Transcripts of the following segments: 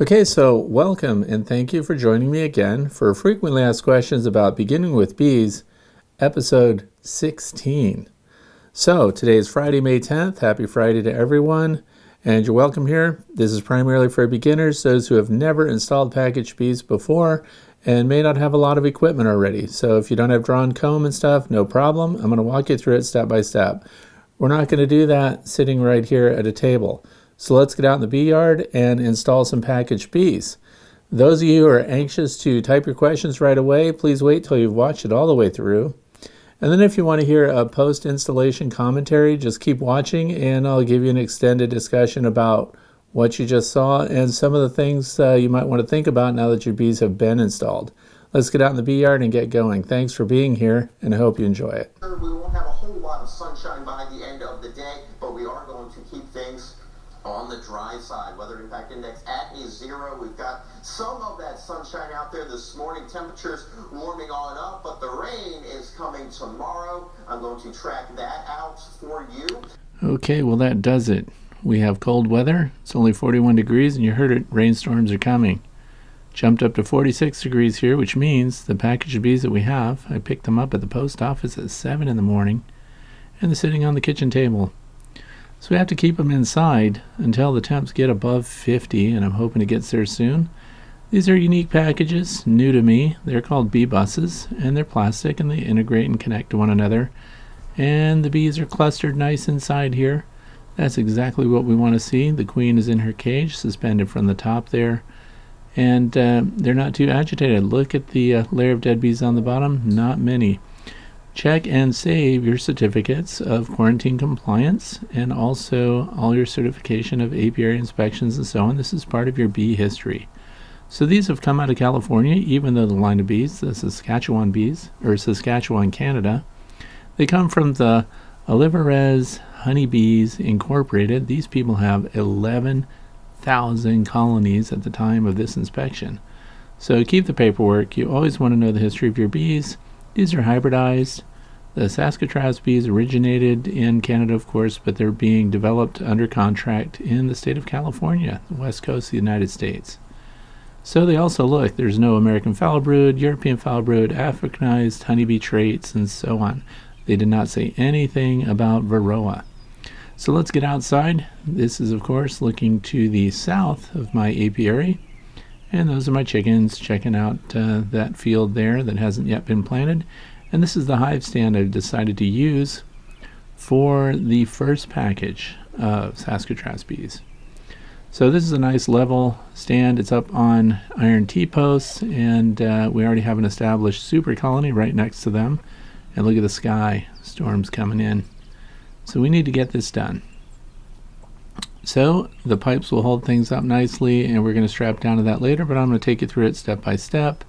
Okay, so welcome and thank you for joining me again for Frequently Asked Questions about Beginning with Bees, episode 16. So today is Friday, May 10th. Happy Friday to everyone, and you're welcome here. This is primarily for beginners, those who have never installed packaged bees before and may not have a lot of equipment already. So if you don't have drawn comb and stuff, no problem. I'm going to walk you through it step by step. We're not going to do that sitting right here at a table. So let's get out in the bee yard and install some packaged bees. Those of you who are anxious to type your questions right away, please wait till you've watched it all the way through. And then if you want to hear a post-installation commentary, just keep watching and I'll give you an extended discussion about what you just saw and some of the things you might want to think about now that your bees have been installed. Let's get out in the bee yard and get going. Thanks for being here, and I hope you enjoy it. We won't have a whole lot of sunshine by the end of the day, but we are going to keep things on the dry side. Weather impact index at a 0. We've got some of that sunshine out there this morning. Temperatures warming on up, but the rain is coming tomorrow. I'm going to track that out for you. Okay, well that does it. We have cold weather. It's only 41 degrees, and you heard it, rainstorms are coming. Jumped up to 46 degrees here, which means the packaged bees that we have, I picked them up at the post office at 7 in the morning, and they're sitting on the kitchen table. So we have to keep them inside until the temps get above 50, and I'm hoping it gets there soon. These are unique packages, new to me. They're called bee buses, and they're plastic, and they integrate and connect to one another. And the bees are clustered nice inside here. That's exactly what we want to see. The queen is in her cage, suspended from the top there. And they're not too agitated. Look at the layer of dead bees on the bottom. Not many. Check and save your certificates of quarantine compliance and also all your certification of apiary inspections and so on. This is part of your bee history. So these have come out of California, even though the line of bees, the Saskatchewan bees, or Saskatchewan, Canada, they come from the Olivarez Honeybees Incorporated. These people have 11,000 colonies at the time of this inspection. So keep the paperwork. You always want to know the history of your bees. These are hybridized. The Saskatraz bees originated in Canada, of course, but they're being developed under contract in the state of California, the west coast of the United States. So they also look, there's no American foul brood, European foul brood, Africanized honeybee traits, and so on. They did not say anything about Varroa. So let's get outside. This is, of course, looking to the south of my apiary. And those are my chickens checking out that field there that hasn't yet been planted. And this is the hive stand I've decided to use for the first package of Saskatraz bees. So this is a nice level stand. It's up on iron T-posts, and we already have an established super colony right next to them. And look at the sky. Storms coming in. So we need to get this done. So the pipes will hold things up nicely, and we're going to strap down to that later, but I'm going to take you through it step by step.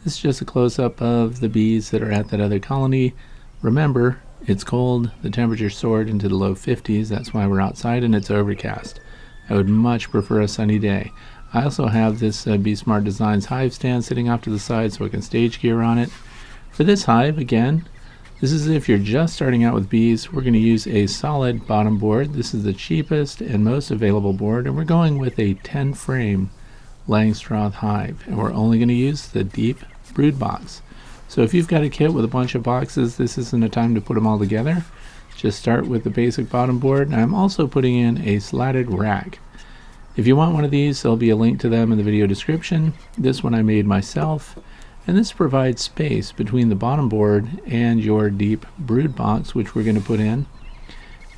This is just a close-up of the bees that are at that other colony. Remember, it's cold. The temperature soared into the low 50s. That's why we're outside, and it's overcast. I would much prefer a sunny day. I also have this Bee Smart Designs hive stand sitting off to the side so I can stage gear on it. For this hive, again, this is if you're just starting out with bees. We're going to use a solid bottom board. This is the cheapest and most available board, and we're going with a 10-frame Langstroth hive, and we're only going to use the deep brood box. So if you've got a kit with a bunch of boxes, this isn't a time to put them all together. Just start with the basic bottom board. And I'm also putting in a slatted rack. If you want one of these, there'll be a link to them in the video description. This one I made myself, and this provides space between the bottom board and your deep brood box, which we're going to put in.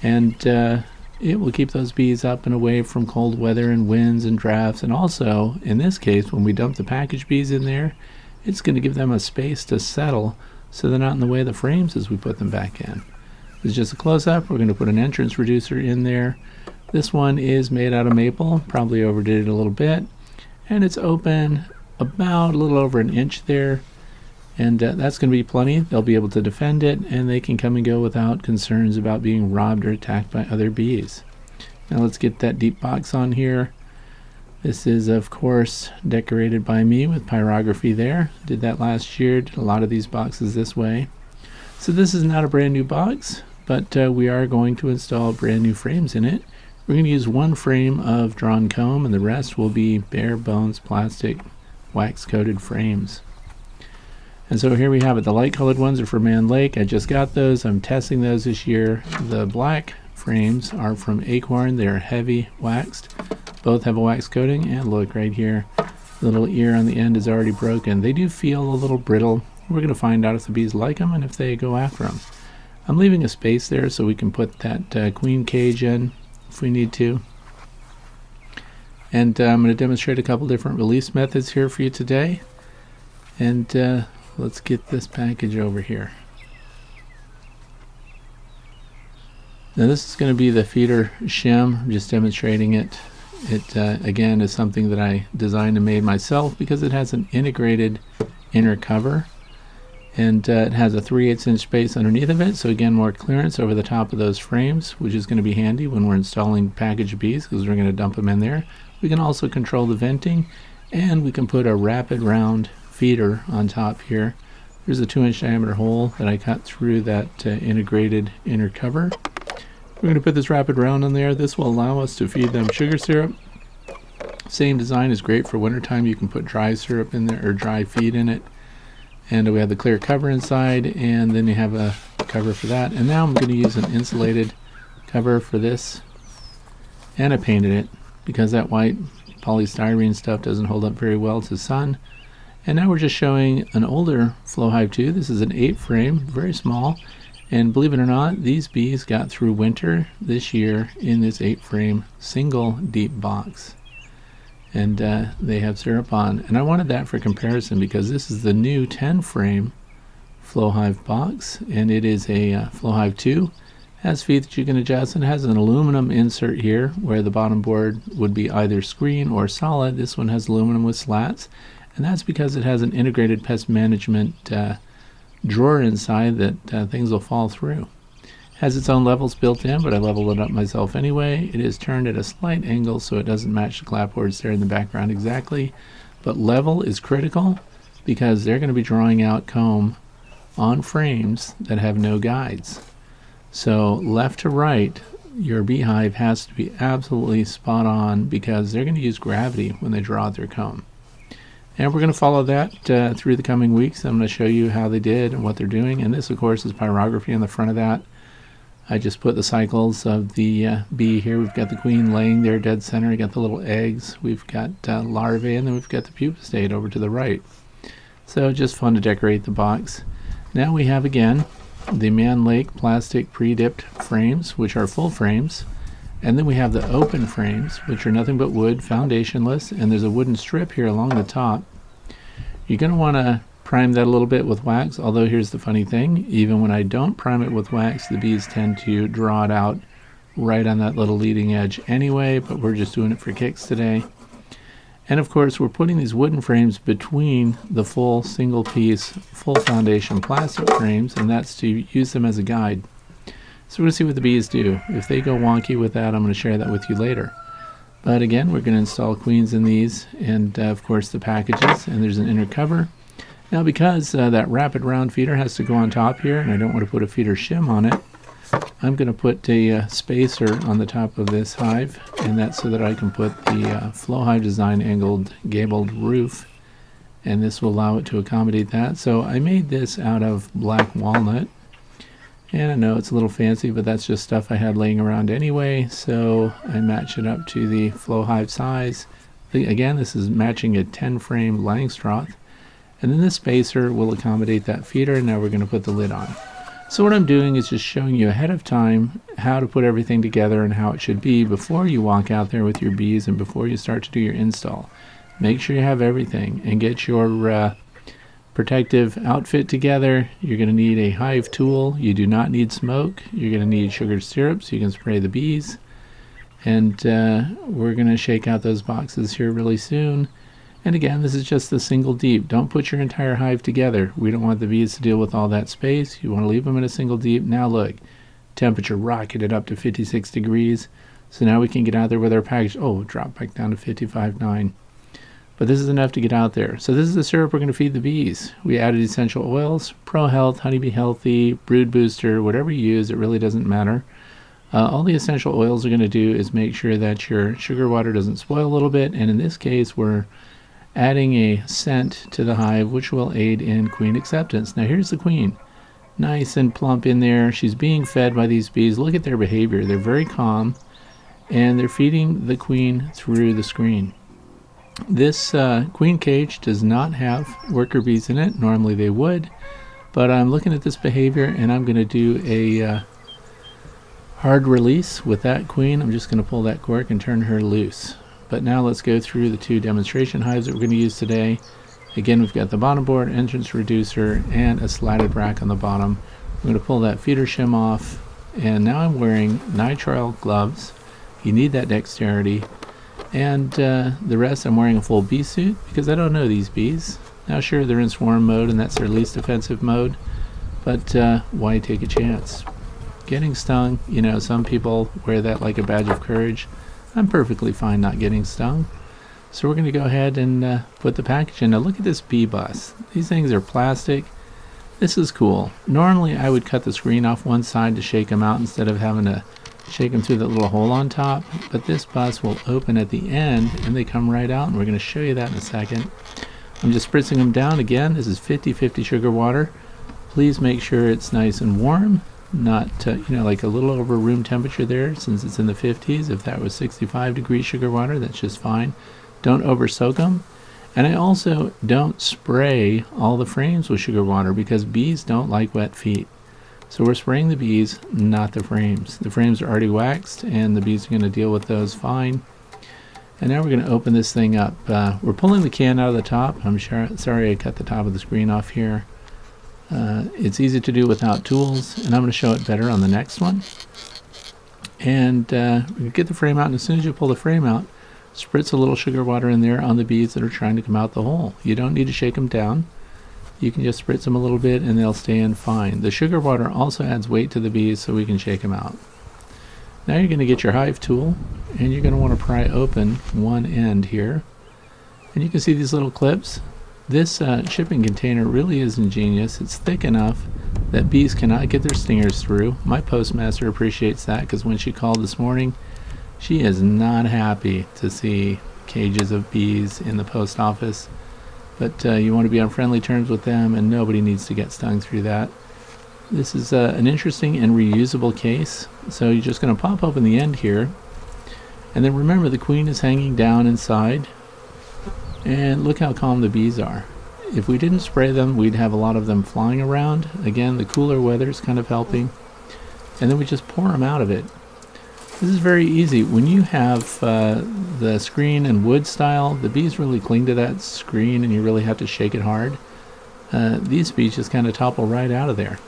And it will keep those bees up and away from cold weather and winds and drafts. And also, in this case, when we dump the packaged bees in there, it's going to give them a space to settle so they're not in the way of the frames as we put them back in. This is just a close-up. We're going to put an entrance reducer in there. This one is made out of maple, probably overdid it a little bit. And it's open about a little over an inch there. And that's going to be plenty. They'll be able to defend it, and they can come and go without concerns about being robbed or attacked by other bees. Now let's get that deep box on here. This is, of course, decorated by me with pyrography there. Did that last year, did a lot of these boxes this way. So this is not a brand new box, but we are going to install brand new frames in it. We're going to use one frame of drawn comb, and the rest will be bare bones plastic wax coated frames. And so here we have it. The light colored ones are for Man Lake. I just got those. I'm testing those this year. The black frames are from Acorn. They're heavy waxed. Both have a wax coating, and look right here, the little ear on the end is already broken. They do feel a little brittle. We're going to find out if the bees like them and if they go after them. I'm leaving a space there so we can put that queen cage in if we need to. And I'm going to demonstrate a couple different release methods here for you today. And let's get this package over here. Now this is going to be the feeder shim. I'm just demonstrating it. It again is something that I designed and made myself because it has an integrated inner cover, and it has a 3/8 inch space underneath of it, so again more clearance over the top of those frames, which is going to be handy when we're installing packaged bees because we're going to dump them in there. We can also control the venting, and we can put a rapid round feeder on top here. There's a 2-inch diameter hole that I cut through that integrated inner cover. We're going to put this rapid round on there. This will allow us to feed them sugar syrup. Same design is great for wintertime. You can put dry syrup in there or dry feed in it. And we have the clear cover inside, and then you have a cover for that. And now I'm going to use an insulated cover for this. And I painted it because that white polystyrene stuff doesn't hold up very well to sun. And now we're just showing an older Flow Hive 2. This is an 8 frame, very small. And believe it or not, these bees got through winter this year in this 8 frame single deep box. And they have syrup on. And I wanted that for comparison because this is the new 10 frame Flow Hive box. And it is a Flow Hive 2. Has feet that you can adjust, and has an aluminum insert here where the bottom board would be either screen or solid. This one has aluminum with slats. And that's because it has an integrated pest management drawer inside that things will fall through. Has its own levels built in, but I leveled it up myself anyway. It is turned at a slight angle so it doesn't match the clapboards there in the background exactly. But level is critical because they're going to be drawing out comb on frames that have no guides. So left to right, your beehive has to be absolutely spot on because they're going to use gravity when they draw out their comb. And we're going to follow that through the coming weeks. I'm going to show you how they did and what they're doing. And this, of course, is pyrography on the front of that. I just put the cycles of the bee here. We've got the queen laying there dead center. We got the little eggs. We've got larvae, and then we've got the pupa state over to the right. So just fun to decorate the box. Now we have, again, the Man Lake plastic pre-dipped frames, which are full frames. And then we have the open frames, which are nothing but wood, foundationless, and there's a wooden strip here along the top. You're going to want to prime that a little bit with wax, although here's the funny thing, even when I don't prime it with wax, the bees tend to draw it out right on that little leading edge anyway, but we're just doing it for kicks today. And of course, we're putting these wooden frames between the full single piece, full foundation plastic frames, and that's to use them as a guide. So we're going to see what the bees do. If they go wonky with that, I'm going to share that with you later. But again, we're going to install queens in these, and of course the packages, and there's an inner cover. Now because that rapid round feeder has to go on top here, and I don't want to put a feeder shim on it, I'm going to put a spacer on the top of this hive, and that's so that I can put the Flow Hive Design angled gabled roof, and this will allow it to accommodate that. So I made this out of black walnut. And I know it's a little fancy, but that's just stuff I had laying around anyway, so I match it up to the Flow Hive size. Again, this is matching a 10 frame Langstroth. And then the spacer will accommodate that feeder, and now we're going to put the lid on. So what I'm doing is just showing you ahead of time how to put everything together and how it should be before you walk out there with your bees and before you start to do your install. Make sure you have everything and get your protective outfit together. You're going to need a hive tool. You do not need smoke. You're going to need sugar syrup so you can spray the bees. And we're going to shake out those boxes here really soon. And again, this is just the single deep. Don't put your entire hive together. We don't want the bees to deal with all that space. You want to leave them in a single deep. Now look, temperature rocketed up to 56 degrees. So now we can get out there with our package. Oh, drop back down to 55.9. But this is enough to get out there. So this is the syrup we're going to feed the bees. We added essential oils, Pro Health, Honeybee Healthy, Brood Booster, whatever you use, it really doesn't matter. All the essential oils are going to do is make sure that your sugar water doesn't spoil a little bit, and in this case we're adding a scent to the hive which will aid in queen acceptance. Now here's the queen, nice and plump in there. She's being fed by these bees. Look at their behavior. They're very calm, and they're feeding the queen through the screen. This queen cage does not have worker bees in it. Normally they would, but I'm looking at this behavior and I'm going to do a hard release with that queen. I'm just going to pull that cork and turn her loose. But now let's go through the two demonstration hives that we're going to use today. Again, we've got the bottom board, entrance reducer, and a slatted rack on the bottom. I'm going to pull that feeder shim off, and now I'm wearing nitrile gloves. You need that dexterity. And the rest, I'm wearing a full bee suit because I don't know these bees. Now sure, they're in swarm mode and that's their least offensive mode, but why take a chance? Getting stung, you know, some people wear that like a badge of courage. I'm perfectly fine not getting stung. So we're going to go ahead and put the package in. Now look at this bee bus. These things are plastic. This is cool. Normally I would cut the screen off one side to shake them out instead of having to shake them through that little hole on top, but this bus will open at the end and they come right out, and we're going to show you that in a second. I'm just spritzing them down. Again, this is 50-50 sugar water. Please make sure it's nice and warm, not like a little over room temperature there, since it's in the 50s. If that was 65 degree sugar water, that's just fine. Don't over soak them. And I also don't spray all the frames with sugar water because bees don't like wet feet. So we're spraying the bees, not the frames. The frames are already waxed and the bees are going to deal with those fine. And now we're going to open this thing up. We're pulling the can out of the top. I'm sorry I cut the top of the screen off here. It's easy to do without tools, and I'm going to show it better on the next one. And we get the frame out, and as soon as you pull the frame out, spritz a little sugar water in there on the bees that are trying to come out the hole. You don't need to shake them down. You can just spritz them a little bit and they'll stay in fine. The sugar water also adds weight to the bees so we can shake them out. Now you're going to get your hive tool and you're going to want to pry open one end here. And you can see these little clips. This shipping container really is ingenious. It's thick enough that bees cannot get their stingers through. My postmaster appreciates that because when she called this morning, she is not happy to see cages of bees in the post office. But you want to be on friendly terms with them, and nobody needs to get stung through that. This is an interesting and reusable case. So you're just going to pop open the end here. And then remember, the queen is hanging down inside. And look how calm the bees are. If we didn't spray them, we'd have a lot of them flying around. Again, the cooler weather is kind of helping. And then we just pour them out of it. This is very easy. When you have the screen and wood style, the bees really cling to that screen and you really have to shake it hard. These bees just kind of topple right out of there.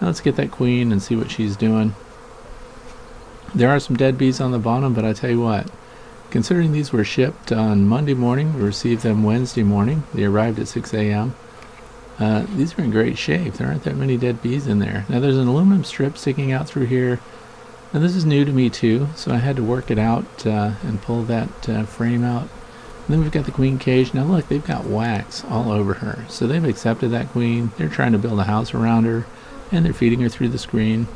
Now let's get that queen and see what she's doing. There are some dead bees on the bottom, but I tell you what, considering these were shipped on Monday morning, we received them Wednesday morning. They arrived at 6 a.m. These are in great shape. There aren't that many dead bees in there. Now there's an aluminum strip sticking out through here. Now this is new to me too, so I had to work it out and pull that frame out. And then we've got the queen cage. Now look, they've got wax all over her. So they've accepted that queen. They're trying to build a house around her, and they're feeding her through the screen.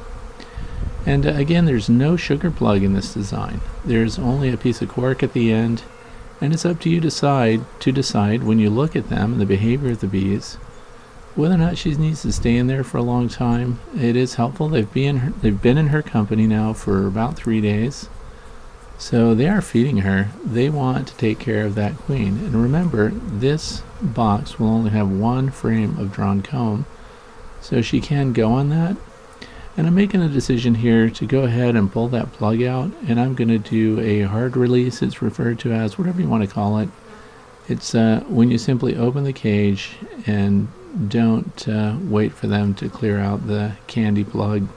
And again, there's no sugar plug in this design. There's only a piece of cork at the end, and it's up to you to decide when you look at them and the behavior of the bees, whether or not she needs to stay in there for a long time. It is helpful. They've been in her company now for about 3 days. So they are feeding her. They want to take care of that queen. And remember, this box will only have one frame of drawn comb. So she can go on that. And I'm making a decision here to go ahead and pull that plug out. And I'm going to do a hard release. It's referred to as whatever you want to call it. It's when you simply open the cage and don't wait for them to clear out the candy plug.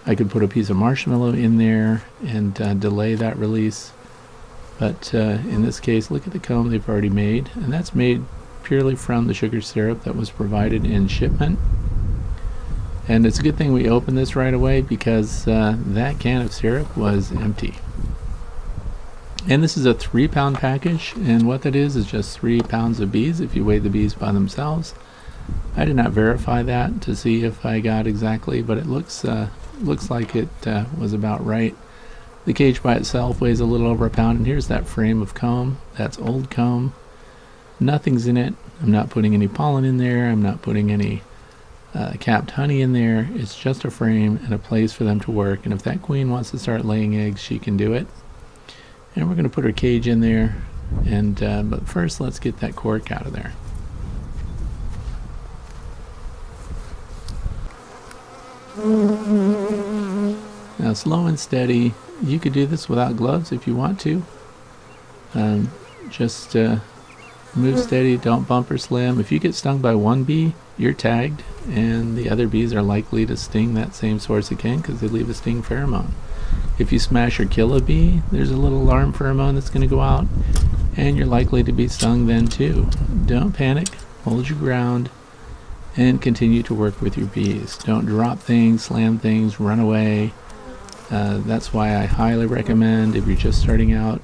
I could put a piece of marshmallow in there and delay that release. But in this case, look at the comb they've already made. And that's made purely from the sugar syrup that was provided in shipment. And it's a good thing we opened this right away because that can of syrup was empty. And this is a 3-pound package, and what that is just 3 pounds of bees if you weigh the bees by themselves. I did not verify that to see if I got exactly, but it looks like it was about right. The cage by itself weighs a little over a pound, and here's that frame of comb. That's old comb. Nothing's in it. I'm not putting any pollen in there. I'm not putting any capped honey in there. It's just a frame and a place for them to work, and if that queen wants to start laying eggs, she can do it. And we're going to put her cage in there, and but first let's get that cork out of there. Now, slow and steady. You could do this without gloves if you want to. Just move steady, don't bump or slam. If you get stung by one bee, you're tagged, and the other bees are likely to sting that same source again because they leave a sting pheromone. If you smash or kill a bee, there's a little alarm pheromone that's going to go out, and you're likely to be stung then too. Don't panic, hold your ground, and continue to work with your bees. Don't drop things, slam things, run away. That's why I highly recommend, if you're just starting out,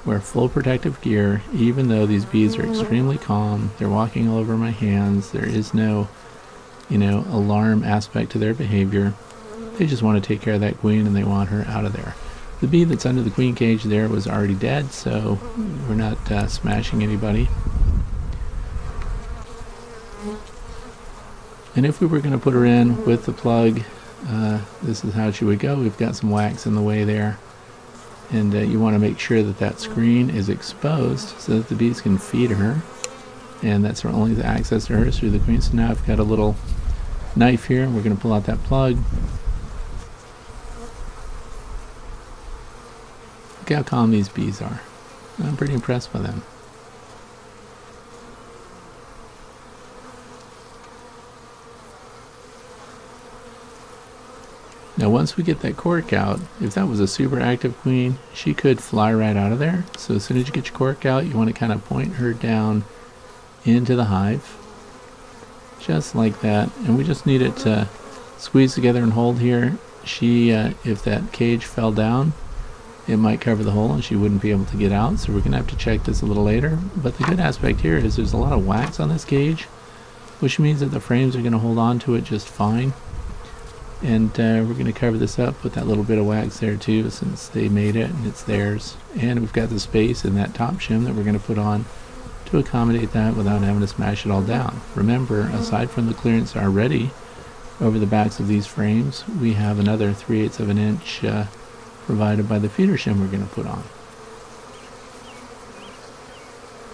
wear full protective gear. Even though these bees are extremely calm, they're walking all over my hands, there is no, alarm aspect to their behavior. They just want to take care of that queen, and they want her out of there. The bee that's under the queen cage there was already dead, so we're not smashing anybody. And if we were going to put her in with the plug, this is how she would go. We've got some wax in the way there, and you want to make sure that that screen is exposed so that the bees can feed her, and that's only the access to her is through the queen. So now I've got a little knife here, and we're going to pull out that plug. Look how calm these bees are. I'm pretty impressed by them. Now once we get that cork out, if that was a super active queen, she could fly right out of there. So as soon as you get your cork out, you want to kind of point her down into the hive. Just like that. And we just need it to squeeze together and hold here. She, if that cage fell down, it might cover the hole and she wouldn't be able to get out. So we're going to have to check this a little later. But the good aspect here is there's a lot of wax on this cage, which means that the frames are going to hold on to it just fine. And we're going to cover this up with that little bit of wax there too, since they made it and it's theirs. And we've got the space in that top shim that we're going to put on to accommodate that without having to smash it all down. Remember, aside from the clearance already over the backs of these frames, we have another 3/8 of an inch provided by the feeder shim we're going to put on.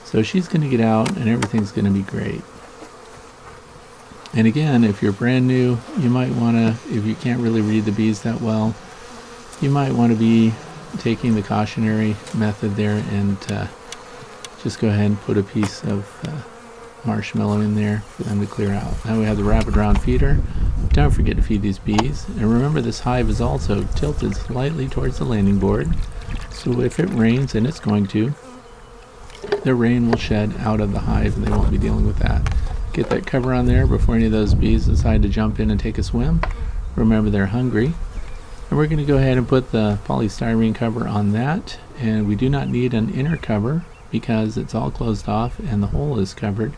So she's going to get out and everything's going to be great. And again, if you're brand new, you might want to, if you can't really read the bees that well, you might want to be taking the cautionary method there and just go ahead and put a piece of marshmallow in there for them to clear out. Now we have the wrapped around feeder. Don't forget to feed these bees. And remember, this hive is also tilted slightly towards the landing board. So if it rains, and it's going to, the rain will shed out of the hive and they won't be dealing with that. Get that cover on there before any of those bees decide to jump in and take a swim. Remember, they're hungry. And we're going to go ahead and put the polystyrene cover on that. And we do not need an inner cover because it's all closed off and the hole is covered.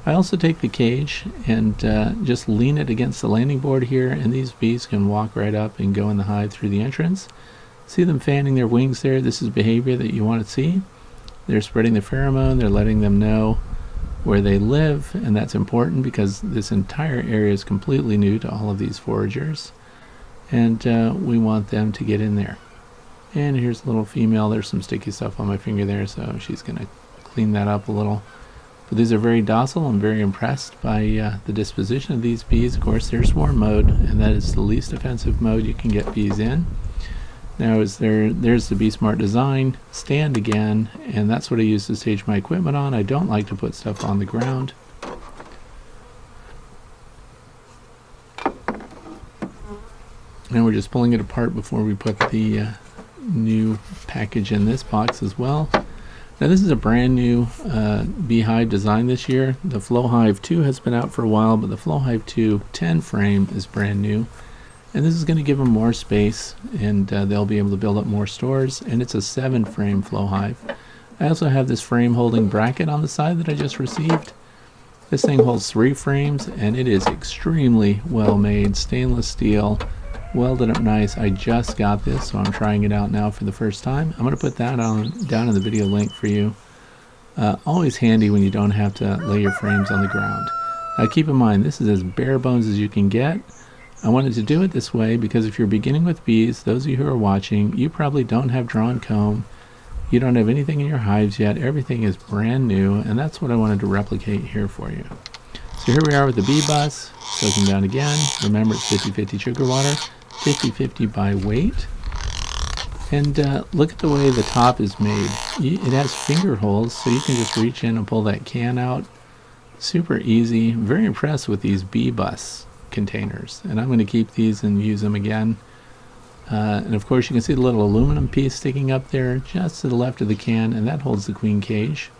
I also take the cage and just lean it against the landing board here, and these bees can walk right up and go in the hive through the entrance. See them fanning their wings there? This is behavior that you want to see. They're spreading the pheromone, they're letting them know where they live, and that's important because this entire area is completely new to all of these foragers, and we want them to get in there. And here's a little female. There's some sticky stuff on my finger there, so she's going to clean that up a little. But these are very docile. I'm very impressed by the disposition of these bees. Of course, they're swarm mode, and that is the least offensive mode you can get bees in. Now there's the Bee Smart Design stand again, and that's what I use to stage my equipment on. I don't like to put stuff on the ground. And we're just pulling it apart before we put the new package in this box as well. Now this is a brand new beehive design this year. The FlowHive 2 has been out for a while, but the FlowHive 2 10 frame is brand new. And this is going to give them more space, and they'll be able to build up more stores. And it's a 7 frame FlowHive. I also have this frame holding bracket on the side that I just received. This thing holds 3 frames, and it is extremely well made. Stainless steel, welded up nice. I just got this, so I'm trying it out now for the first time. I'm going to put that down in the video link for you. Always handy when you don't have to lay your frames on the ground. Now keep in mind, this is as bare bones as you can get. I wanted to do it this way because if you're beginning with bees, those of you who are watching, you probably don't have drawn comb. You don't have anything in your hives yet. Everything is brand new, and that's what I wanted to replicate here for you. So here we are with the bee bus. Soaking down again. Remember, it's 50-50 sugar water, 50-50 by weight. And look at the way the top is made. It has finger holes, so you can just reach in and pull that can out. Super easy. Very impressed with these bee bus containers, and I'm going to keep these and use them again. And of course you can see the little aluminum piece sticking up there just to the left of the can, and that holds the queen cage.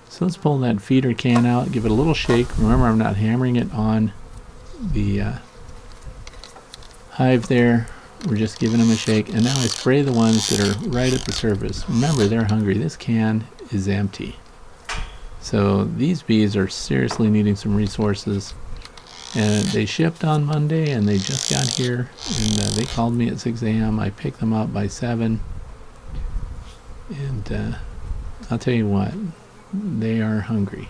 So let's pull that feeder can out, give it a little shake. Remember, I'm not hammering it on the hive there. We're just giving them a shake, and now I spray the ones that are right at the surface. Remember, they're hungry. This can is empty. So these bees are seriously needing some resources. And they shipped on Monday, and they just got here, and they called me at 6 a.m. I picked them up by 7, and I'll tell you what, they are hungry.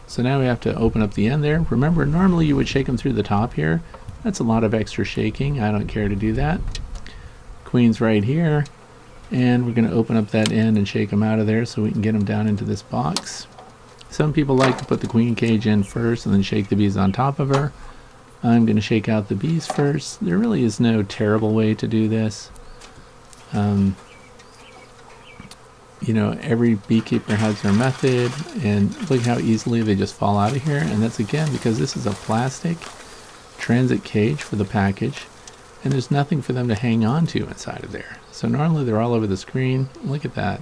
So now we have to open up the end there. Remember, normally you would shake them through the top here. That's a lot of extra shaking. I don't care to do that. Queen's right here, and we're going to open up that end and shake them out of there so we can get them down into this box. Some people like to put the queen cage in first and then shake the bees on top of her. I'm going to shake out the bees first. There really is no terrible way to do this. You know, every beekeeper has their method, and look how easily they just fall out of here. And that's again because this is a plastic transit cage for the package, and there's nothing for them to hang on to inside of there. So normally they're all over the screen. Look at that.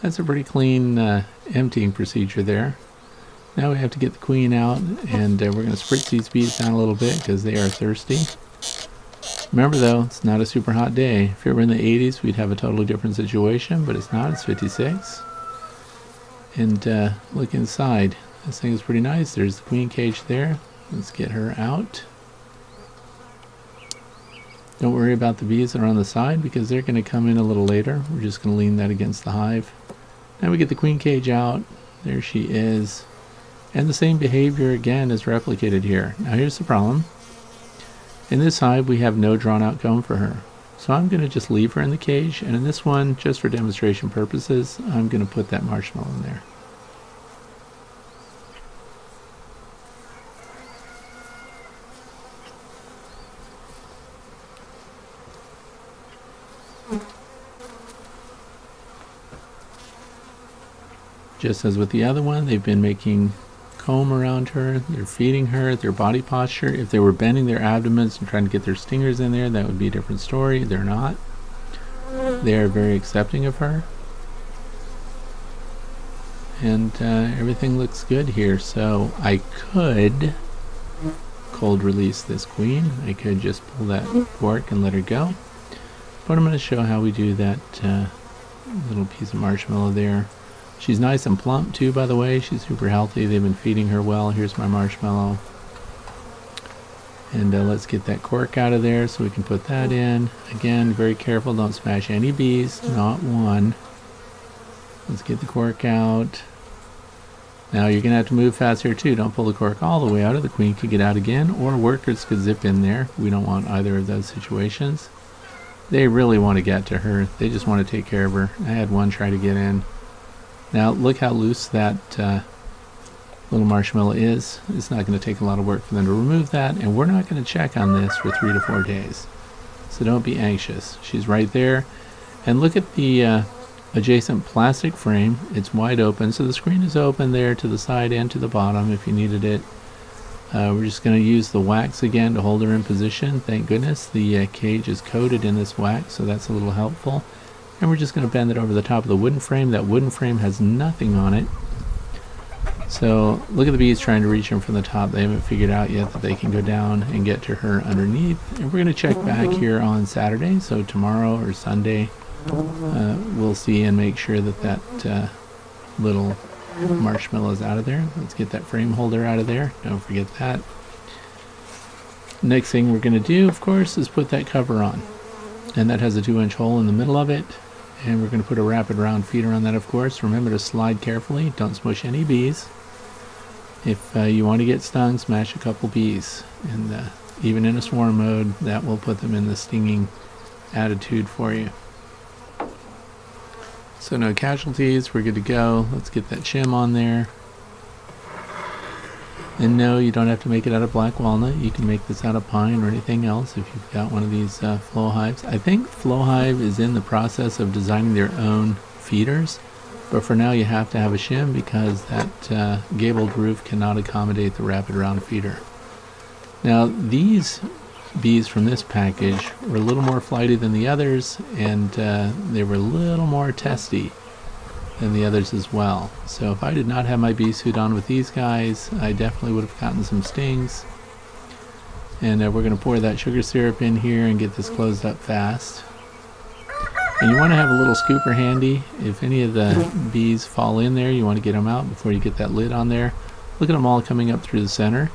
That's a pretty clean emptying procedure there. Now we have to get the queen out, and we're going to spritz these bees down a little bit because they are thirsty. Remember though, it's not a super hot day. If it were in the 80s, we'd have a totally different situation, but it's not. It's 56. And look inside. This thing is pretty nice. There's the queen cage there. Let's get her out. Don't worry about the bees that are on the side because they're going to come in a little later. We're just going to lean that against the hive. Now we get the queen cage out. There she is. And the same behavior again is replicated here. Now here's the problem. In this hive we have no drawn out comb for her. So I'm going to just leave her in the cage, and in this one, just for demonstration purposes, I'm going to put that marshmallow in there. Just as with the other one, they've been making comb around her, they're feeding her, their body posture. If they were bending their abdomens and trying to get their stingers in there, that would be a different story. They're not. They're very accepting of her. And everything looks good here. So I could cold release this queen. I could just pull that cork and let her go. But I'm going to show how we do that little piece of marshmallow there. She's nice and plump too, by the way. She's super healthy. They've been feeding her well. Here's my marshmallow. And let's get that cork out of there so we can put that in. Again, very careful. Don't smash any bees. Not one. Let's get the cork out. Now you're going to have to move fast here too. Don't pull the cork all the way out, or the queen could get out again, or workers could zip in there. We don't want either of those situations. They really want to get to her. They just want to take care of her. I had one try to get in. Now look how loose that little marshmallow is. It's not going to take a lot of work for them to remove that, and we're not going to check on this for 3 to 4 days. So don't be anxious. She's right there. And look at the adjacent plastic frame. It's wide open, so the screen is open there to the side and to the bottom if you needed it. We're just going to use the wax again to hold her in position. Thank goodness the cage is coated in this wax, so that's a little helpful. And we're just going to bend it over the top of the wooden frame. That wooden frame has nothing on it. So look at the bees trying to reach in from the top. They haven't figured out yet that they can go down and get to her underneath. And we're going to check back here on Saturday. So tomorrow or Sunday, we'll see and make sure that that little marshmallows out of there. Let's get that frame holder out of there. Don't forget that. Next thing we're going to do, of course, is put that cover on. And that has a 2-inch hole in the middle of it. And we're going to put a rapid round feeder on that, of course. Remember to slide carefully. Don't smush any bees. If you want to get stung, smash a couple bees. And even in a swarm mode, that will put them in the stinging attitude for you. So no casualties. We're good to go. Let's get that shim on there. And no, you don't have to make it out of black walnut. You can make this out of pine or anything else if you've got one of these flow hives. I think Flow Hive is in the process of designing their own feeders, but for now you have to have a shim because that gabled roof cannot accommodate the rapid round feeder. Now these bees from this package were a little more flighty than the others, and they were a little more testy than the others as well. So if I did not have my bee suit on with these guys, I definitely would have gotten some stings. And we're going to pour that sugar syrup in here and get this closed up fast. And you want to have a little scooper handy. If any of the bees fall in there, you want to get them out before you get that lid on there. Look at them all coming up through the center.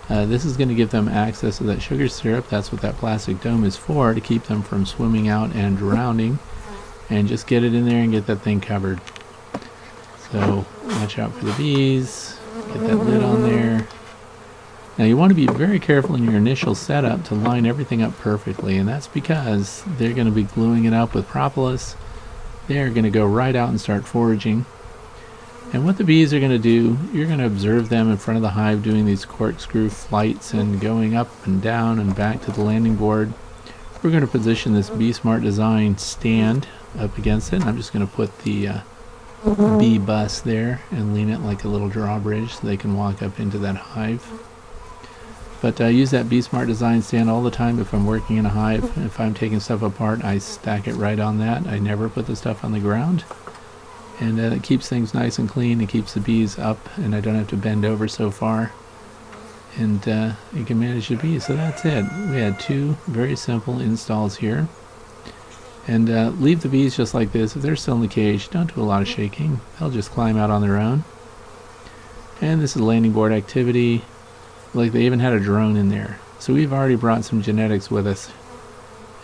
This is going to give them access to that sugar syrup. That's what that plastic dome is for, to keep them from swimming out and drowning. And just get it in there and get that thing covered. So watch out for the bees. Get that lid on there. Now you want to be very careful in your initial setup to line everything up perfectly, and that's because they're going to be gluing it up with propolis. They're going to go right out and start foraging. And what the bees are going to do, you're going to observe them in front of the hive doing these corkscrew flights and going up and down and back to the landing board. We're going to position this Bee Smart Design stand up against it. And I'm just going to put the bee bus there and lean it like a little drawbridge so they can walk up into that hive. But I use that Bee Smart Design stand all the time if I'm working in a hive. If I'm taking stuff apart, I stack it right on that. I never put the stuff on the ground. And it keeps things nice and clean. It keeps the bees up, and I don't have to bend over so far. And you can manage the bees. So that's it. We had 2 very simple installs here. And leave the bees just like this. If they're still in the cage, don't do a lot of shaking. They'll just climb out on their own. And this is landing board activity. Like, they even had a drone in there. So we've already brought some genetics with us.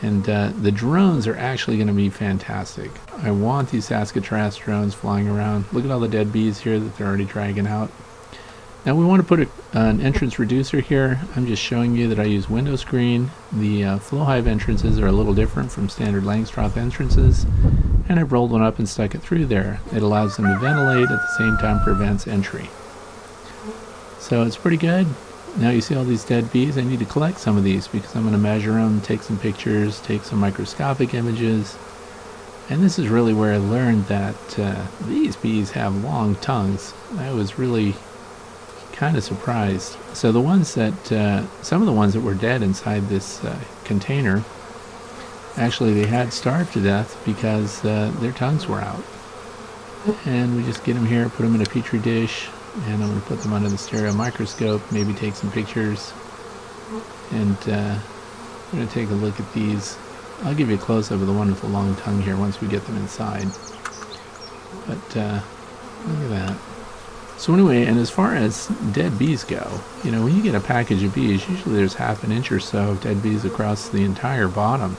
And the drones are actually going to be fantastic. I want these Saskatraz drones flying around. Look at all the dead bees here that they're already dragging out. Now we want to put an entrance reducer here. I'm just showing you that I use window screen. The Flow Hive entrances are a little different from standard Langstroth entrances, and I've rolled one up and stuck it through there. It allows them to ventilate, at the same time prevents entry. So it's pretty good. Now you see all these dead bees. I need to collect some of these because I'm going to measure them, take some pictures, take some microscopic images. And this is really where I learned that these bees have long tongues. I was really kind of surprised. So the ones that, some of the ones that were dead inside this container, actually they had starved to death because their tongues were out. And we just get them here, put them in a petri dish, and I'm going to put them under the stereo microscope, maybe take some pictures, and I'm going to take a look at these. I'll give you a close-up of the one with the long tongue here once we get them inside. But look at that. So anyway, and as far as dead bees go, you know, when you get a package of bees, usually there's half an inch or so of dead bees across the entire bottom.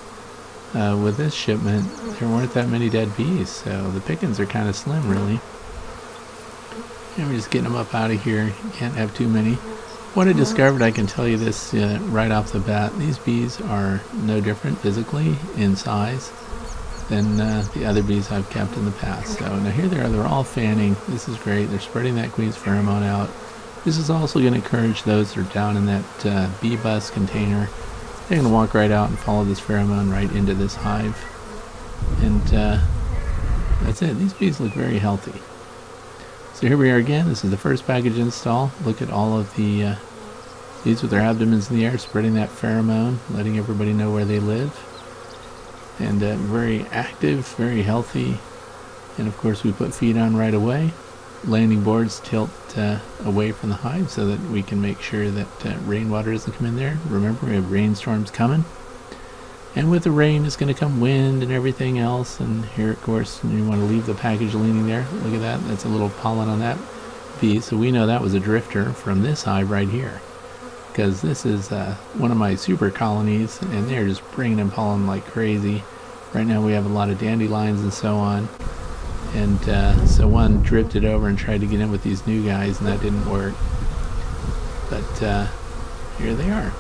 With this shipment, there weren't that many dead bees, so the pickings are kind of slim, really. And we're just getting them up out of here. You can't have too many. What I discovered, I can tell you this right off the bat, these bees are no different physically in size than the other bees I've kept in the past. So now here they are, they're all fanning. This is great. They're spreading that queen's pheromone out. This is also going to encourage those that are down in that bee bus container. They're going to walk right out and follow this pheromone right into this hive. And that's it. These bees look very healthy. So here we are again. This is the first package install. Look at all of the bees with their abdomens in the air, spreading that pheromone, letting everybody know where they live. And very active, very healthy. And of course we put feed on right away. Landing boards tilt away from the hive so that we can make sure that rainwater doesn't come in there. Remember, we have rainstorms coming. And with the rain, it's going to come wind and everything else. And here, of course, you want to leave the package leaning there. Look at that. That's a little pollen on that bee. So we know that was a drifter from this hive right here. Because this is one of my super colonies, and they're just bringing in pollen like crazy. Right now we have a lot of dandelions and so on. And so one drifted over and tried to get in with these new guys, and that didn't work. But here they are.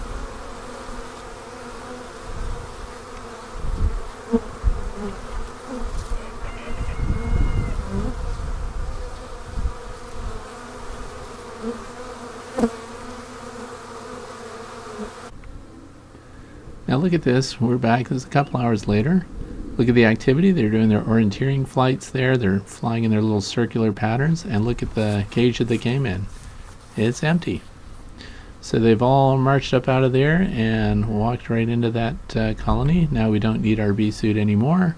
Now look at this. We're back. This is a couple hours later. Look at the activity. They're doing their orienteering flights there. They're flying in their little circular patterns. And look at the cage that they came in. It's empty. So they've all marched up out of there and walked right into that colony. Now we don't need our bee suit anymore.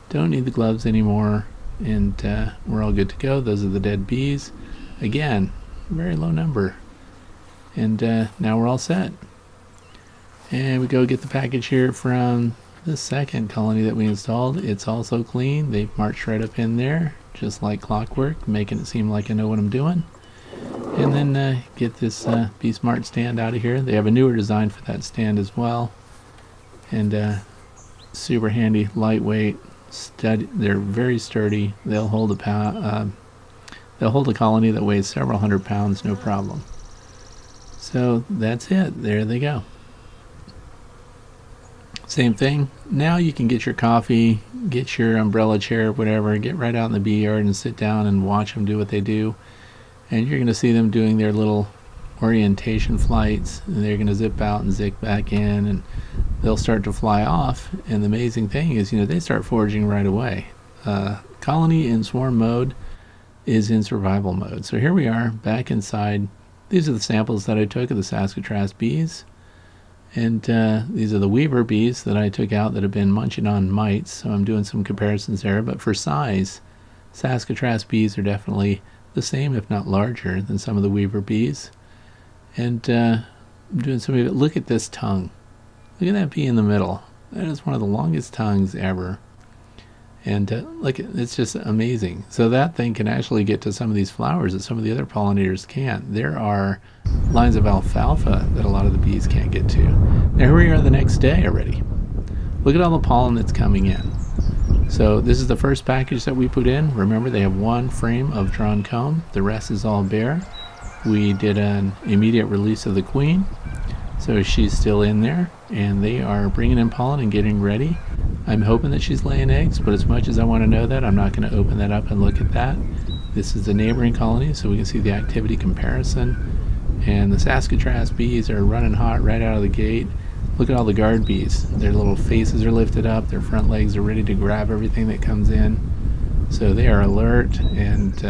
Don't need the gloves anymore. And we're all good to go. Those are the dead bees. Again, very low number. And now we're all set. And we go get the package here from the second colony that we installed. It's also clean. They've marched right up in there, just like clockwork, making it seem like I know what I'm doing. And then get this Bee Smart stand out of here. They have a newer design for that stand as well. And super handy, lightweight, they're very sturdy. They'll hold a colony that weighs several hundred pounds, no problem. So that's it. There they go. Same thing. Now you can get your coffee, get your umbrella chair, whatever, get right out in the bee yard and sit down and watch them do what they do. And you're going to see them doing their little orientation flights. And they're going to zip out and zig back in, and they'll start to fly off. And the amazing thing is, they start foraging right away. Colony in swarm mode is in survival mode. So here we are back inside. These are the samples that I took of the Saskatraz bees. And these are the weaver bees that I took out that have been munching on mites. So I'm doing some comparisons there. But for size, Saskatraz bees are definitely the same, if not larger, than some of the weaver bees. And I'm doing some of it. Look at this tongue. Look at that bee in the middle. That is one of the longest tongues ever. And look, it's just amazing. So that thing can actually get to some of these flowers that some of the other pollinators can't. There are lines of alfalfa that a lot of the bees can't get to. Now here we are the next day already. Look at all the pollen that's coming in. So this is the first package that we put in. Remember, they have one frame of drawn comb. The rest is all bare. We did an immediate release of the queen. So she's still in there, and they are bringing in pollen and getting ready. I'm hoping that she's laying eggs, but as much as I want to know that, I'm not going to open that up and look at that. This is the neighboring colony, so we can see the activity comparison. And the Saskatraz bees are running hot right out of the gate. Look at all the guard bees. Their little faces are lifted up, their front legs are ready to grab everything that comes in. So they are alert, and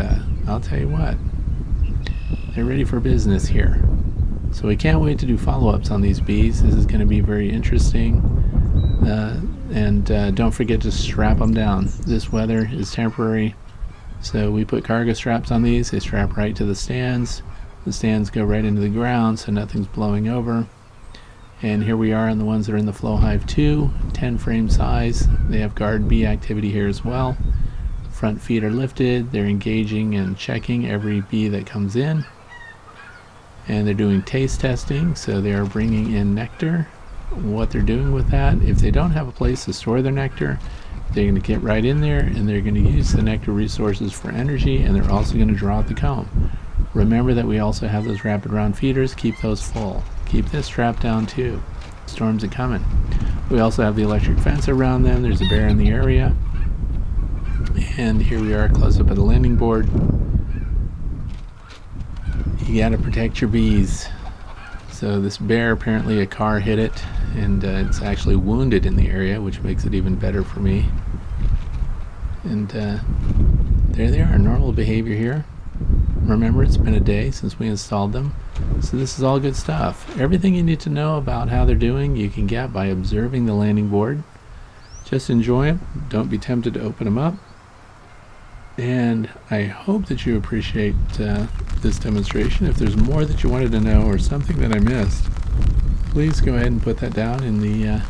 I'll tell you what, they're ready for business here. So we can't wait to do follow-ups on these bees. This is going to be very interesting. And don't forget to strap them down. This weather is temporary, so we put cargo straps on these. They strap right to the stands. The stands go right into the ground, so nothing's blowing over. And here we are on the ones that are in the Flow Hive 2, 10 frame size. They have guard bee activity here as well. Front feet are lifted. They're engaging and checking every bee that comes in. And they're doing taste testing, so they are bringing in nectar. What they're doing with that, if they don't have a place to store their nectar, they're going to get right in there and they're going to use the nectar resources for energy, and they're also going to draw out the comb. Remember that we also have those rapid round feeders. Keep those full. Keep this strapped down too. Storms are coming. We also have the electric fence around them. There's a bear in the area. And here we are close up at the landing board. You got to protect your bees. So this bear, apparently a car hit it, and it's actually wounded in the area, which makes it even better for me. And there they are, normal behavior here. Remember, it's been a day since we installed them, so this is all good stuff. Everything you need to know about how they're doing you can get by observing the landing board. Just enjoy them. Don't be tempted to open them up. And I hope that you appreciate this demonstration. If there's more that you wanted to know or something that I missed, please go ahead and put that down in the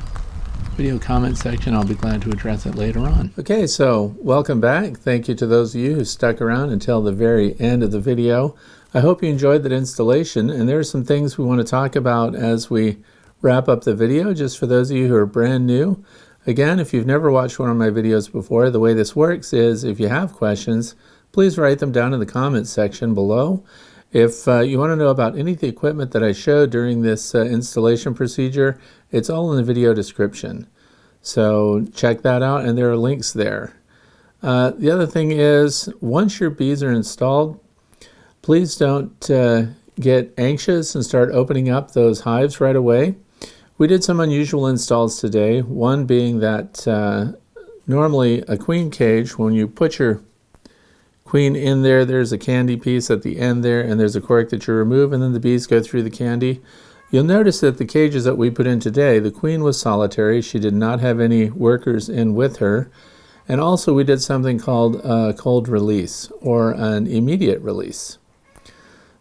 video comment section. I'll be glad to address it later on. Okay, so welcome back. Thank you to those of you who stuck around until the very end of the video. I hope you enjoyed that installation, and there are some things we want to talk about as we wrap up the video, just for those of you who are brand new. Again, if you've never watched one of my videos before, the way this works is if you have questions, please write them down in the comments section below. If you want to know about any of the equipment that I showed during this installation procedure, it's all in the video description. So check that out, and there are links there. The other thing is, once your bees are installed, please don't get anxious and start opening up those hives right away. We did some unusual installs today, one being that normally a queen cage, when you put your queen in there, there's a candy piece at the end there, and there's a cork that you remove, and then the bees go through the candy. You'll notice that the cages that we put in today, the queen was solitary. She did not have any workers in with her. And also we did something called a cold release, or an immediate release.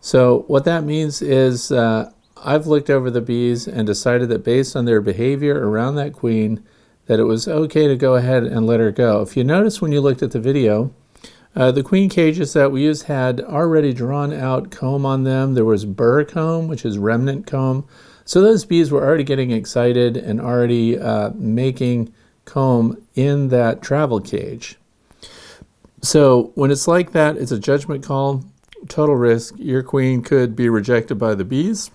So what that means is I've looked over the bees and decided that based on their behavior around that queen, that it was okay to go ahead and let her go. If you notice when you looked at the video, the queen cages that we used had already drawn out comb on them. There was burr comb, which is remnant comb. So those bees were already getting excited and already making comb in that travel cage. So when it's like that, it's a judgment call, total risk. Your queen could be rejected by the bees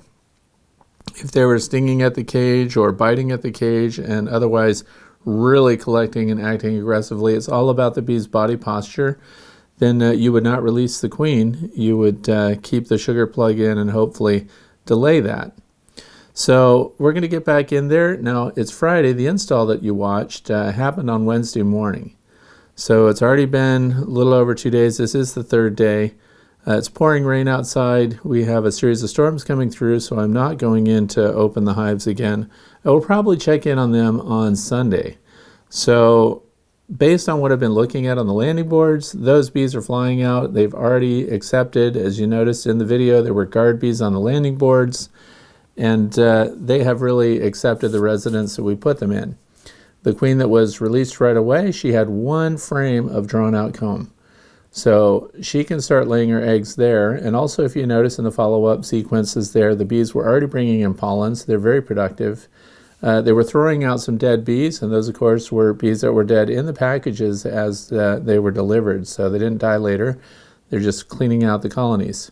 if they were stinging at the cage or biting at the cage and otherwise really collecting and acting aggressively. It's all about the bee's body posture. Then you would not release the queen. You would keep the sugar plug in and hopefully delay that. So we're going to get back in there. Now it's Friday. The install that you watched happened on Wednesday morning. So it's already been a little over 2 days. This is the third day. It's pouring rain outside. We have a series of storms coming through, so I'm not going in to open the hives again. I will probably check in on them on Sunday. So based on what I've been looking at on the landing boards, those bees are flying out. They've already accepted, as you noticed in the video, there were guard bees on the landing boards, and they have really accepted the residence that we put them in. The queen that was released right away, she had one frame of drawn out comb. So she can start laying her eggs there. And also, if you notice in the follow-up sequences there, the bees were already bringing in pollens. They're very productive. They were throwing out some dead bees, and those, of course, were bees that were dead in the packages as they were delivered. So they didn't die later. They're just cleaning out the colonies.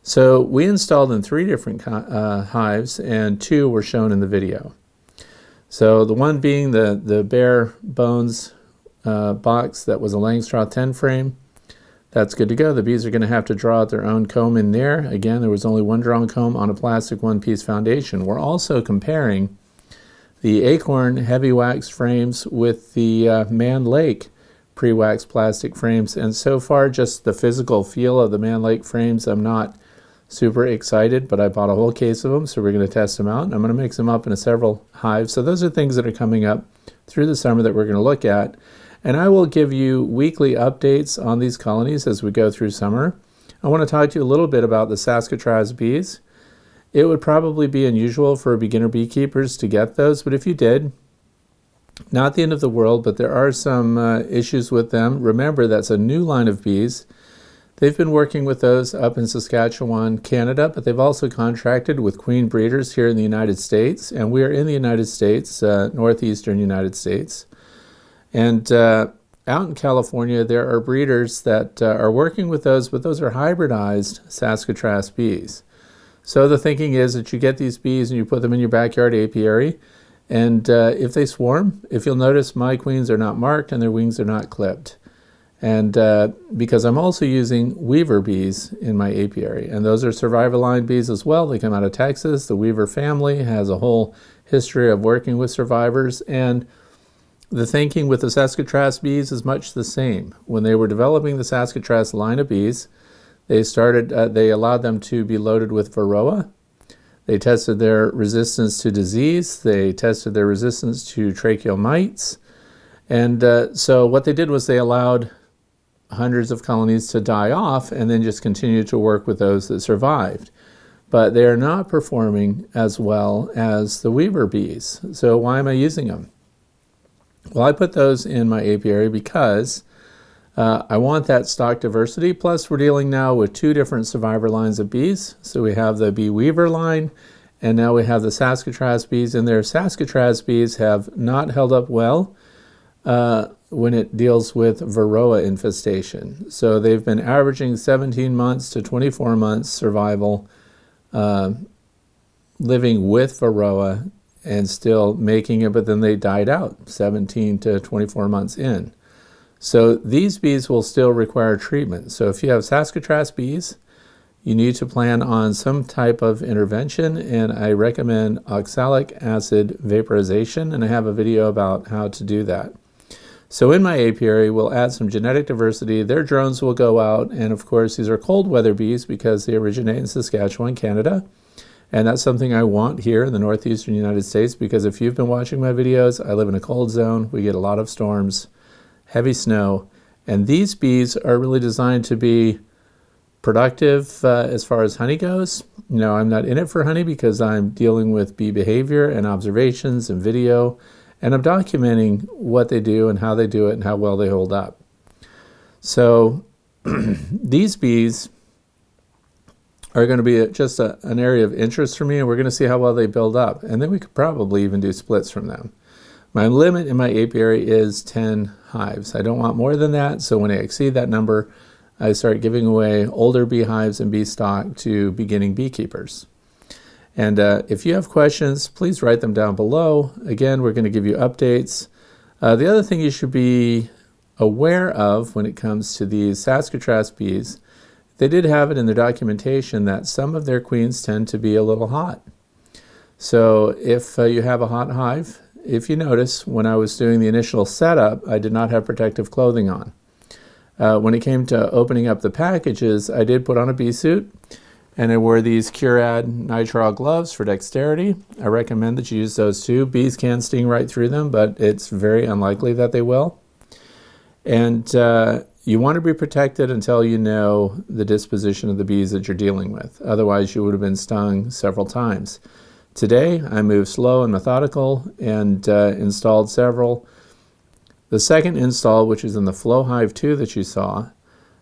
So we installed in 3 different hives, and 2 were shown in the video. So the one being the bare bones box that was a Langstroth 10 frame. That's good to go. The bees are going to have to draw out their own comb in there. Again, there was only one drawn comb on a plastic one-piece foundation. We're also comparing the Acorn heavy wax frames with the Mann Lake pre-wax plastic frames. And so far, just the physical feel of the Mann Lake frames, I'm not super excited, but I bought a whole case of them, so we're going to test them out. And I'm going to mix them up in several hives. So those are things that are coming up through the summer that we're going to look at. And I will give you weekly updates on these colonies as we go through summer. I want to talk to you a little bit about the Saskatraz bees. It would probably be unusual for beginner beekeepers to get those, but if you did, not the end of the world, but there are some issues with them. Remember, that's a new line of bees. They've been working with those up in Saskatchewan, Canada, but they've also contracted with queen breeders here in the United States, and we are in the United States, northeastern United States. And out in California, there are breeders that are working with those, but those are hybridized Saskatraz bees. So the thinking is that you get these bees and you put them in your backyard apiary, and if they swarm, if you'll notice, my queens are not marked and their wings are not clipped. And because I'm also using weaver bees in my apiary, and those are survivor line bees as well. They come out of Texas. The weaver family has a whole history of working with survivors, and the thinking with the Saskatraz bees is much the same. When they were developing the Saskatraz line of bees, they allowed them to be loaded with Varroa. They tested their resistance to disease. They tested their resistance to tracheal mites. And so what they did was they allowed hundreds of colonies to die off and then just continued to work with those that survived. But they are not performing as well as the weaver bees. So why am I using them? Well, I put those in my apiary because I want that stock diversity. Plus, we're dealing now with two different survivor lines of bees. So we have the bee weaver line, and now we have the Saskatraz bees in there. Saskatraz bees have not held up well when it deals with Varroa infestation. So they've been averaging 17 months to 24 months survival living with Varroa and still making it, but then they died out 17 to 24 months in. So these bees will still require treatment. So if you have Saskatraz bees, you need to plan on some type of intervention, and I recommend oxalic acid vaporization, and I have a video about how to do that. So in my apiary, we'll add some genetic diversity. Their drones will go out, and of course these are cold weather bees because they originate in Saskatchewan, Canada. And that's something I want here in the northeastern United States, because if you've been watching my videos, I live in a cold zone. We get a lot of storms, heavy snow, and these bees are really designed to be productive as far as honey goes. You know, I'm not in it for honey because I'm dealing with bee behavior and observations and video, and I'm documenting what they do and how they do it and how well they hold up. So these bees are going to be just an area of interest for me, and we're going to see how well they build up. And then we could probably even do splits from them. My limit in my apiary is 10 hives. I don't want more than that, so when I exceed that number, I start giving away older beehives and bee stock to beginning beekeepers. And if you have questions, please write them down below. Again, we're going to give you updates. The other thing you should be aware of when it comes to these Saskatraz bees, they did have it in their documentation that some of their queens tend to be a little hot. So if you have a hot hive, if you notice, when I was doing the initial setup, I did not have protective clothing on. When it came to opening up the packages, I did put on a bee suit, and I wore these Curad nitrile gloves for dexterity. I recommend that you use those too. Bees can sting right through them, but it's very unlikely that they will. And you want to be protected until you know the disposition of the bees that you're dealing with. Otherwise, you would have been stung several times. Today, I moved slow and methodical and installed several. The second install, which is in the Flow Hive 2 that you saw,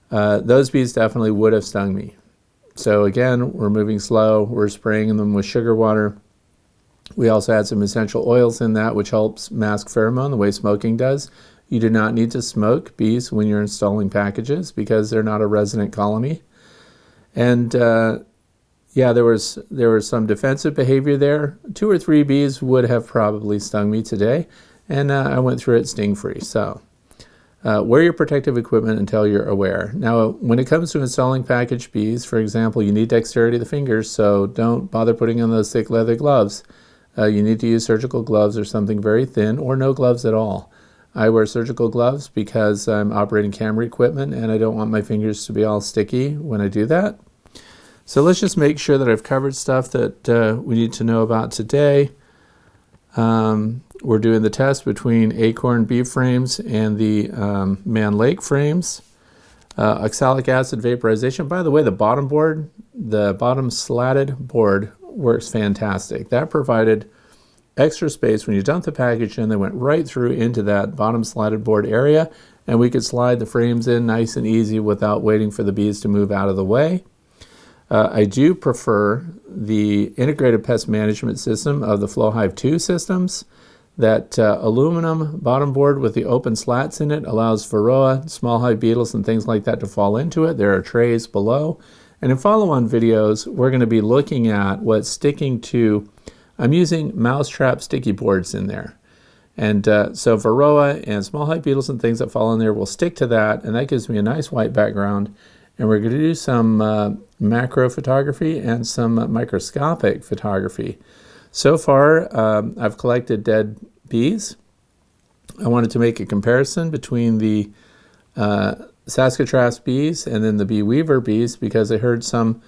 those bees definitely would have stung me. So again, we're moving slow. We're spraying them with sugar water. We also add some essential oils in that, which helps mask pheromone the way smoking does. You do not need to smoke bees when you're installing packages because they're not a resident colony. And yeah, there was some defensive behavior there. 2 or 3 bees would have probably stung me today, and I went through it sting-free. So wear your protective equipment until you're aware. Now, when it comes to installing packaged bees, for example, you need dexterity of the fingers, so don't bother putting on those thick leather gloves. You need to use surgical gloves or something very thin, or no gloves at all. I wear surgical gloves because I'm operating camera equipment and I don't want my fingers to be all sticky when I do that. So let's just make sure that I've covered stuff that we need to know about today. We're doing the test between Acorn bee frames and the Mann Lake frames. Oxalic acid vaporization. By the way, the bottom slatted board works fantastic. That provided extra space. When you dump the package in, they went right through into that bottom slatted board area, and we could slide the frames in nice and easy without waiting for the bees to move out of the way. I do prefer the integrated pest management system of the Flow Hive 2 systems. That aluminum bottom board with the open slats in it allows Varroa, small hive beetles, and things like that to fall into it. There are trays below. And in follow-on videos, we're going to be looking at what's sticking to. I'm using mousetrap sticky boards in there. And so Varroa and small hive beetles and things that fall in there will stick to that, and that gives me a nice white background. And we're going to do some macro photography and some microscopic photography. So far, I've collected dead bees. I wanted to make a comparison between the Saskatraz bees and then the bee weaver bees, because I heard some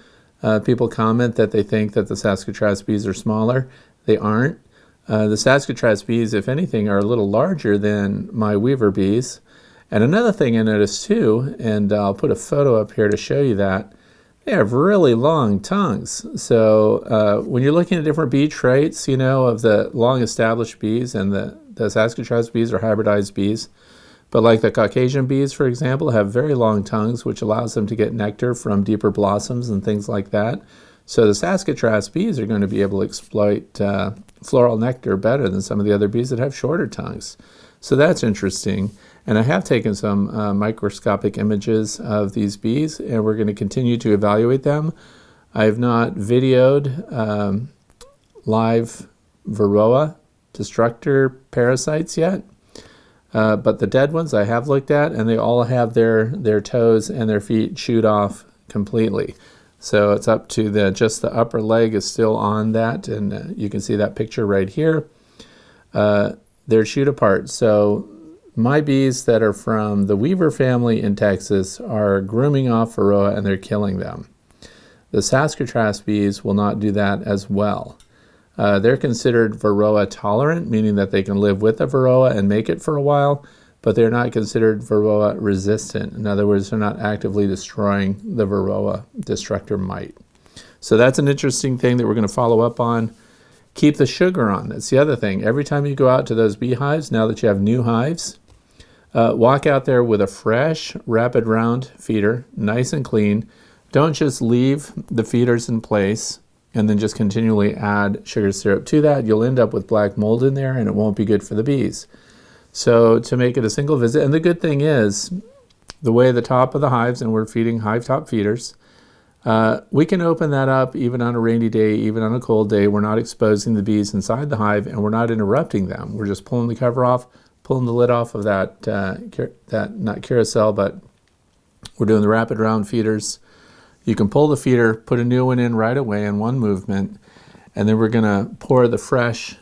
people comment that they think that the Saskatraz bees are smaller. They aren't. The Saskatraz bees, if anything, are a little larger than my weaver bees. And another thing I noticed too, and I'll put a photo up here to show you that, they have really long tongues. So when you're looking at different bee traits, you know, of the long established bees and the The Saskatraz bees are hybridized bees, but like the Caucasian bees, for example, have very long tongues, which allows them to get nectar from deeper blossoms and things like that. So the Saskatraz bees are going to be able to exploit floral nectar better than some of the other bees that have shorter tongues. So that's interesting. And I have taken some microscopic images of these bees, and we're going to continue to evaluate them. I have not videoed live Varroa destructor parasites yet, but the dead ones I have looked at, and they all have their toes and their feet chewed off completely. So it's up to just the upper leg is still on that, and you can see that picture right here. They're chewed apart. So my bees that are from the Weaver family in Texas are grooming off Varroa, and they're killing them. The Saskatraz bees will not do that as well. They're considered Varroa tolerant, meaning that they can live with the Varroa and make it for a while, but they're not considered Varroa resistant. In other words, they're not actively destroying the Varroa destructor mite. So that's an interesting thing that we're going to follow up on. Keep the sugar on. That's the other thing. Every time you go out to those beehives, now that you have new hives, walk out there with a fresh rapid round feeder, nice and clean. Don't just leave the feeders in place and then just continually add sugar syrup to that. You'll end up with black mold in there, and it won't be good for the bees. So to make it a single visit, and the good thing is, the way the top of the hives, and we're feeding hive top feeders, we can open that up even on a rainy day, even on a cold day. We're not exposing the bees inside the hive, and we're not interrupting them. We're just pulling the cover off, pulling the lid off of that not carousel, but we're doing the rapid round feeders. You can pull the feeder, put a new one in right away in one movement, and then we're going to pour the fresh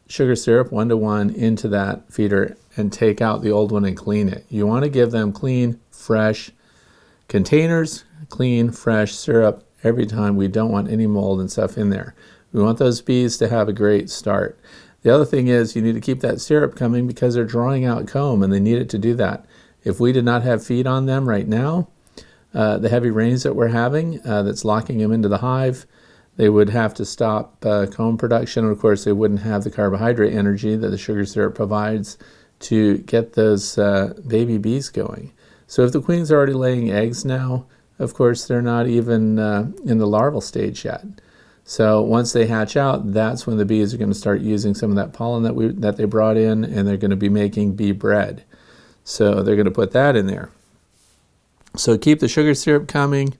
sugar syrup 1-to-1 into that feeder and take out the old one and clean it. You want to give them clean, fresh containers, clean, fresh syrup every time. We don't want any mold and stuff in there. We want those bees to have a great start. The other thing is you need to keep that syrup coming because they're drawing out comb, and they need it to do that. If we did not have feed on them right now, the heavy rains that we're having that's locking them into the hive, they would have to stop comb production. And of course, they wouldn't have the carbohydrate energy that the sugar syrup provides to get those baby bees going. So if the queen's are already laying eggs now, of course, they're not even in the larval stage yet. So once they hatch out, that's when the bees are going to start using some of that pollen that they brought in, and they're going to be making bee bread. So they're going to put that in there. So keep the sugar syrup coming,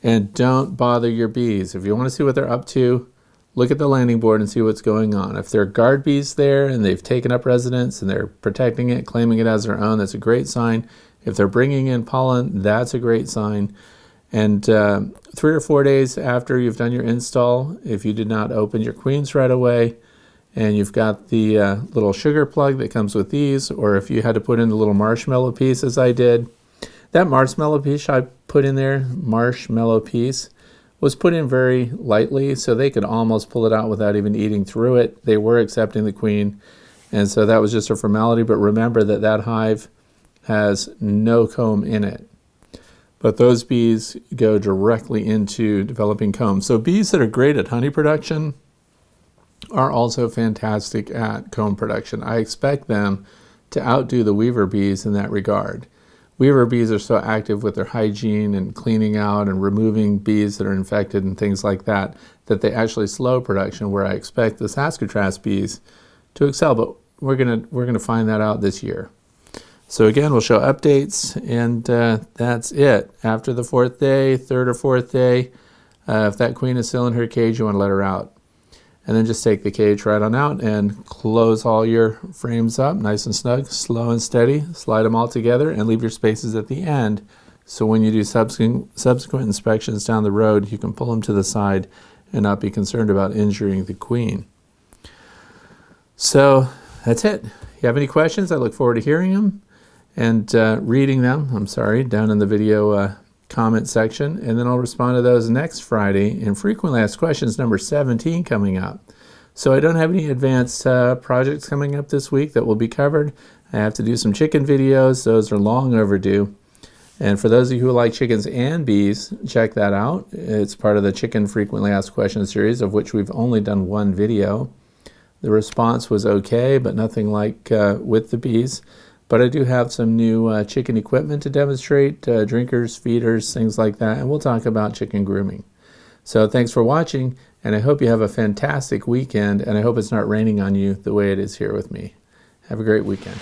and don't bother your bees. If you want to see what they're up to, look at the landing board and see what's going on. If there are guard bees there and they've taken up residence and they're protecting it, claiming it as their own, that's a great sign. If they're bringing in pollen, that's a great sign. And 3 or 4 days after you've done your install, if you did not open your queens right away, and you've got the little sugar plug that comes with these, or if you had to put in the little marshmallow piece as I did, that marshmallow piece I put in there, was put in very lightly, so they could almost pull it out without even eating through it. They were accepting the queen, and so that was just a formality. But remember that that hive has no comb in it. But those bees go directly into developing comb. So bees that are great at honey production are also fantastic at comb production. I expect them to outdo the weaver bees in that regard. Weaver bees are so active with their hygiene and cleaning out and removing bees that are infected and things like that, that they actually slow production, where I expect the Saskatraz bees to excel. But we're gonna find that out this year. So again, we'll show updates, and that's it. After the 4th day, 3rd or 4th day, if that queen is still in her cage, you want to let her out. And then just take the cage right on out and close all your frames up nice and snug, slow and steady. Slide them all together and leave your spaces at the end. So when you do subsequent inspections down the road, you can pull them to the side and not be concerned about injuring the queen. So that's it. If you have any questions, I look forward to hearing them and reading them, down in the video comment section, and then I'll respond to those next Friday in frequently asked questions number 17 coming up. So I don't have any advanced projects coming up this week that will be covered. I have to do some chicken videos. Those are long overdue. And for those of you who like chickens and bees, check that out. It's part of the chicken frequently asked questions series, of which we've only done one video. The response was okay, but nothing like with the bees. But I do have some new chicken equipment to demonstrate, drinkers, feeders, things like that, and we'll talk about chicken grooming. So thanks for watching, and I hope you have a fantastic weekend, and I hope it's not raining on you the way it is here with me. Have a great weekend.